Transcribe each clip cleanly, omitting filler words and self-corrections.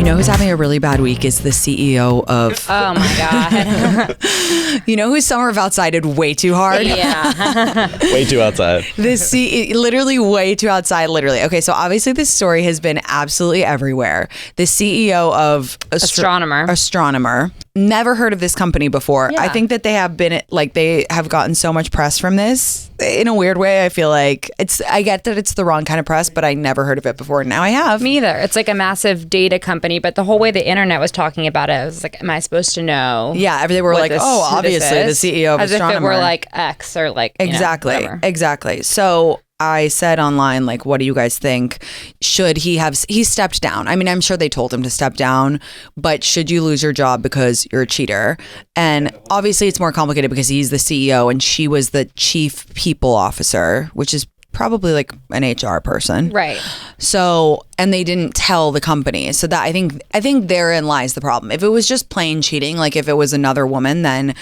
know who's having a really bad week is the CEO of... Oh my God. You know whose summer of outside did way too hard? Yeah. Way too outside. Literally way too outside, literally. Okay, so obviously this story has been absolutely everywhere. The CEO of Astronomer. Never heard of this company before. Yeah. I think that they have been, like, they have gotten so much press from this. In a weird way, I feel like I get that it's the wrong kind of press, but I never heard of it before. Now I have. Me either. It's like a massive data company, but the whole way the internet was talking about it, I was like, am I supposed to know? Yeah, they were like, obviously the CEO of Astronomer. As if it were like X or like, Exactly. So I said online, like, what do you guys think? Should he stepped down? I mean, I'm sure they told him to step down, but should you lose your job because you're a cheater? And obviously it's more complicated because he's the CEO and she was the chief people officer, which is probably like an HR person. Right. So, and they didn't tell the company. So that I think therein lies the problem. If it was just plain cheating, like if it was another woman, then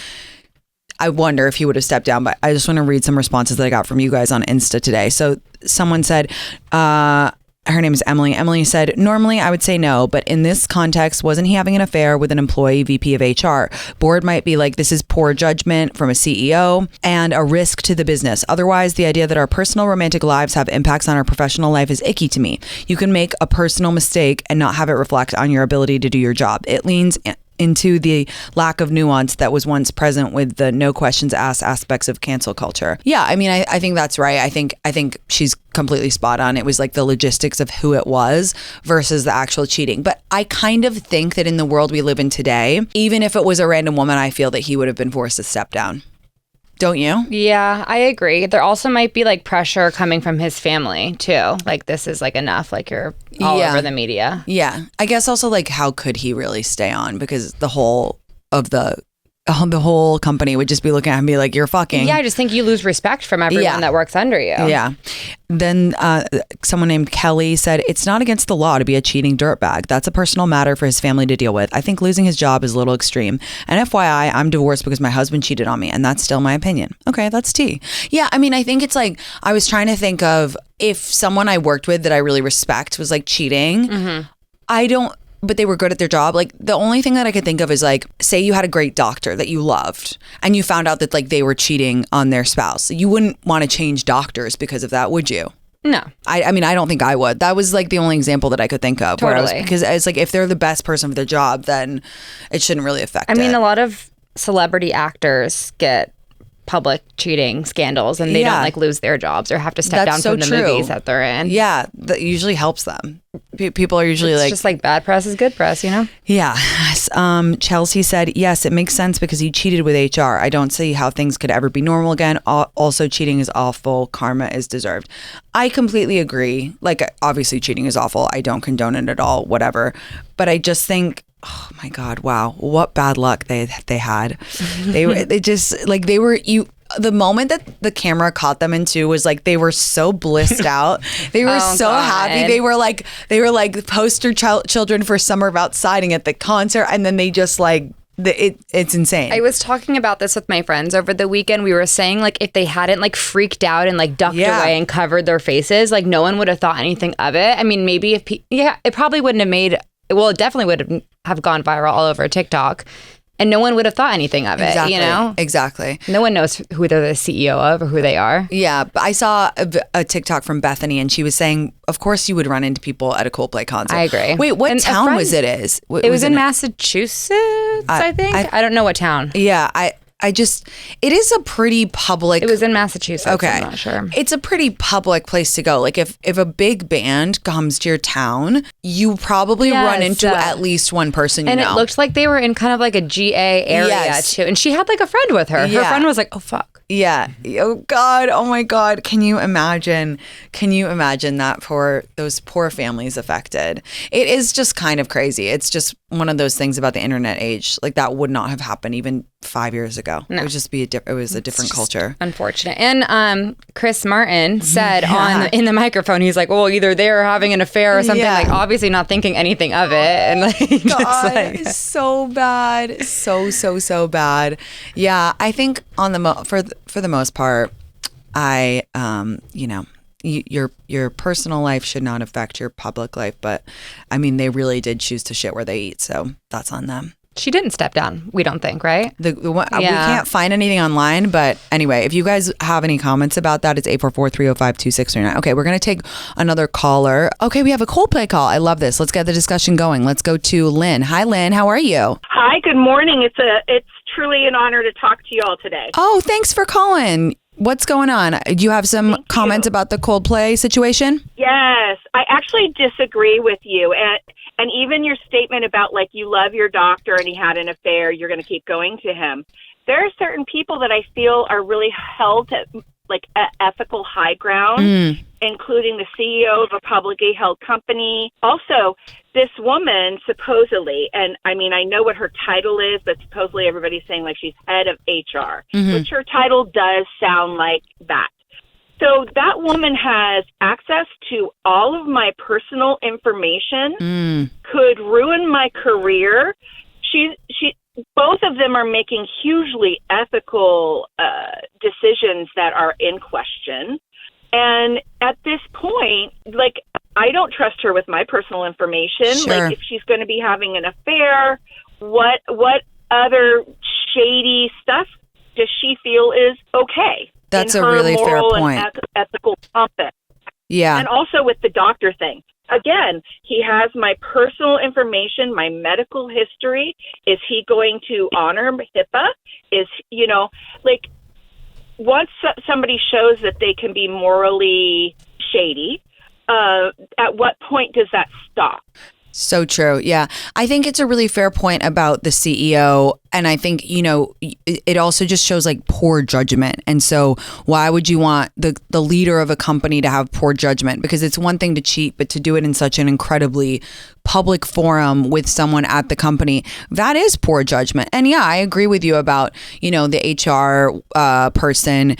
I wonder if he would have stepped down. But I just want to read some responses that I got from you guys on Insta today. So someone said, her name is Emily. Emily said, normally I would say no, but in this context, wasn't he having an affair with an employee VP of HR? Board might be like, this is poor judgment from a CEO and a risk to the business. Otherwise, the idea that our personal romantic lives have impacts on our professional life is icky to me. You can make a personal mistake and not have it reflect on your ability to do your job. It leans into the lack of nuance that was once present with the no questions asked aspects of cancel culture. Yeah, I mean, I think that's right. I think she's completely spot on. It was like the logistics of who it was versus the actual cheating. But I kind of think that in the world we live in today, even if it was a random woman, I feel that he would have been forced to step down. Don't you? Yeah, I agree. There also might be like pressure coming from his family too. Like, this is like enough. Like, you're all over the media. Yeah. I guess also like, how could he really stay on? Because the whole company would just be looking at him and be like, you're fucking. Yeah, I just think you lose respect from everyone that works under you. Yeah. Then someone named Kelly said, it's not against the law to be a cheating dirtbag. That's a personal matter for his family to deal with. I think losing his job is a little extreme. And FYI, I'm divorced because my husband cheated on me, and that's still my opinion. Okay, that's tea. Yeah, I mean, I think it's like, I was trying to think of if someone I worked with that I really respect was like cheating. Mm-hmm. But they were good at their job. Like, the only thing that I could think of is like, say you had a great doctor that you loved and you found out that like they were cheating on their spouse. You wouldn't want to change doctors because of that, would you? No. I mean, I don't think I would. That was like the only example that I could think of. Totally. Because it's like, if they're the best person for their job, then it shouldn't really affect it. I mean, a lot of celebrity actors get public cheating scandals and they don't like lose their jobs or have to step down from the movies that they're in. Yeah, that usually helps them. People are usually it's just like bad press is good press, you know? Yeah. Chelsea said, yes, it makes sense because he cheated with HR. I don't see how things could ever be normal again. Also, cheating is awful. Karma is deserved. I completely agree. Like, obviously cheating is awful. I don't condone it at all, whatever. But I just think, oh my God, wow, what bad luck they had. The moment that the camera caught them into was like, they were so blissed out. They were happy. They were like poster children for Summer of Outsiding at the concert. And then they just like, it's insane. I was talking about this with my friends over the weekend. We were saying like, if they hadn't like freaked out and like ducked away and covered their faces, like no one would have thought anything of it. I mean, maybe it probably wouldn't have it definitely would have gone viral all over TikTok. And no one would have thought anything of it, you know? Exactly. No one knows who they're the CEO of or who they are. Yeah, but I saw a TikTok from Bethany and she was saying, of course you would run into people at a Coldplay concert. I agree. Wait, what town was it? It was in Massachusetts, I think. I don't know what town. Yeah, it is a pretty public. It was in Massachusetts. Okay. I'm not sure. It's a pretty public place to go. Like if a big band comes to your town, you probably run into at least one person you know. And it looked like they were in kind of like a GA area too. And she had like a friend with her. Her friend was like, oh, fuck. Yeah. Oh God. Oh my God. Can you imagine that for those poor families affected? It is just kind of crazy. It's just one of those things about the internet age. Like that would not have happened even 5 years ago. No. It would just be it was a different culture. Unfortunate. And Chris Martin said in the microphone, he's like, well, either they're having an affair or something, like obviously not thinking anything of it. And like, God, it's so bad. So bad. Yeah. I think for the most part, your personal life should not affect your public life. But I mean, they really did choose to shit where they eat, so that's on them. She didn't step down, we don't think, right? We can't find anything online, but anyway, if you guys have any comments about that, it's 844-305-2639. Okay, we're going to take another caller. Okay, we have a Coldplay call. I love this. Let's get the discussion going. Let's go to Lynn. Hi, Lynn. How are you? Hi, good morning. It's truly an honor to talk to you all today. Oh, thanks for calling. What's going on? Do you have some comments about the Coldplay situation? Yes, I actually disagree with you. And even your statement about, like, you love your doctor and he had an affair, you're going to keep going to him. There are certain people that I feel are really held to, like, ethical high ground, including the CEO of a publicly held company. Also, this woman supposedly, and I mean, I know what her title is, but supposedly everybody's saying, like, she's head of HR, which her title does sound like that. So that woman has access to all of my personal information, could ruin my career. Both of them are making hugely ethical decisions that are in question. And at this point, like, I don't trust her with my personal information. Sure. Like, if she's going to be having an affair, what other shady stuff does she feel is okay? That's a really fair point. And ethical compass. Yeah. And also with the doctor thing. Again, he has my personal information, my medical history. Is he going to honor HIPAA? Is, like, once somebody shows that they can be morally shady, at what point does that stop? So true. Yeah. I think it's a really fair point about the CEO. And I think, it also just shows, like, poor judgment. And so why would you want the leader of a company to have poor judgment? Because it's one thing to cheat, but to do it in such an incredibly public forum with someone at the company, that is poor judgment. And yeah, I agree with you about, the HR person.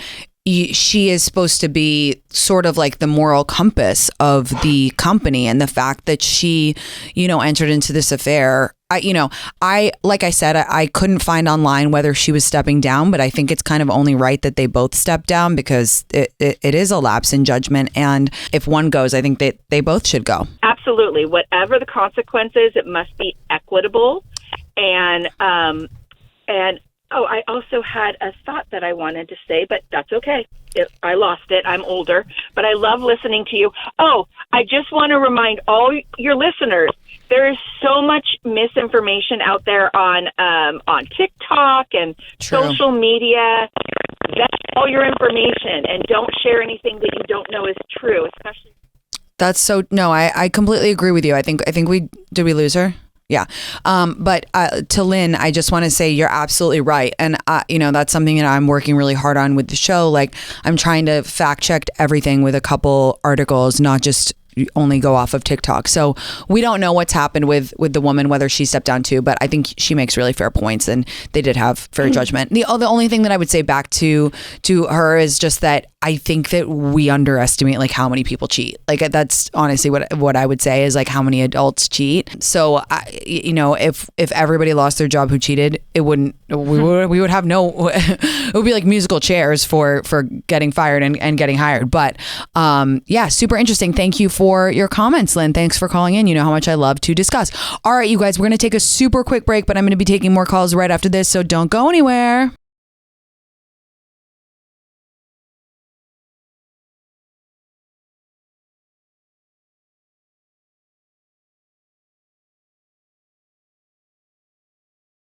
She is supposed to be sort of like the moral compass of the company, and the fact that she, entered into this affair. Like I said, I couldn't find online whether she was stepping down, but I think it's kind of only right that they both step down, because it is a lapse in judgment. And if one goes, I think that they both should go. Absolutely. Whatever the consequences, it must be equitable. And I also had a thought that I wanted to say, but that's okay. I lost it. I'm older, but I love listening to you. Oh, I just want to remind all your listeners, there is so much misinformation out there on TikTok and social media. That's all your information, and don't share anything that you don't know is true, especially. That's so, no, I completely agree with you. I think did we lose her? Yeah. But to Lynn, I just want to say you're absolutely right. And, that's something that I'm working really hard on with the show. Like, I'm trying to fact check everything with a couple articles, not just only go off of TikTok. So we don't know what's happened with the woman, whether she stepped down too, but I think she makes really fair points, and they did have fair judgment. The only thing that I would say back to her is just that I think that we underestimate, like, how many people cheat. Like, that's honestly what I would say is, like, how many adults cheat. So if everybody lost their job who cheated, we would have no, it would be like musical chairs for getting fired and getting hired. But yeah, super interesting. Thank you for your comments, Lynn. Thanks for calling in. You know how much I love to discuss. All right, you guys, we're going to take a super quick break, but I'm going to be taking more calls right after this, so don't go anywhere.